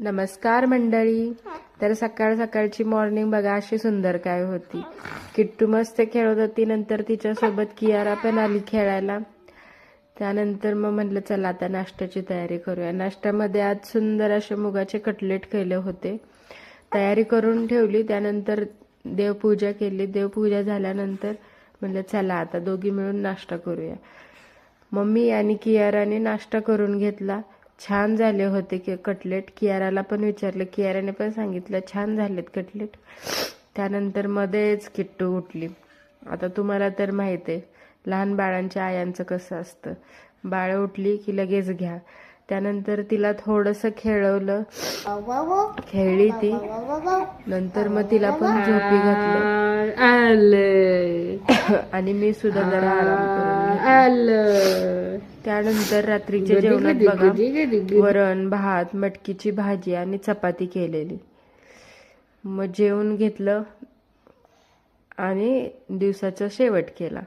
नमस्कार मंडळी. तर सकाळ सकाळची मॉर्निंग बघा अशी सुंदर काय होती. किट्टू मस्त खेळत होती. नंतर तिच्यासोबत कियारा पण आली खेळायला. त्यानंतर मग म्हटलं चला आता नाश्त्याची तयारी करूया. नाश्त्यामध्ये आज सुंदर असे मुगाचे कटलेट केले होते. तयारी करून ठेवली. त्यानंतर देवपूजा केली. देवपूजा झाल्यानंतर म्हटलं चला आता दोघी मिळून नाश्ता करूया. मम्मी आणि कियाराने नाश्ता करून घेतला. छान झाले होते की कटलेट. कियाराला पण विचारलं, कियाराने पण सांगितलं छान झालेत कटलेट. त्यानंतर मध्येच किट्टू उठली. आता तुम्हाला तर माहिती आहे लहान बाळांच्या आयांचं कसं असतं. बाळ उठली की लगेच घ्या. त्यानंतर तिला थोडंसं खेळवलं, खेळली ती. नंतर मग तिला पण झोपी घातलं आणि मी सुद्धा जरा आराम करून. त्यानंतर रात्रीच्या जेवणात बघा वरण भात, मटकीची भाजी आणि चपाती केलेली. मग जेवून घेतलं आणि दिवसाचा शेवट केला.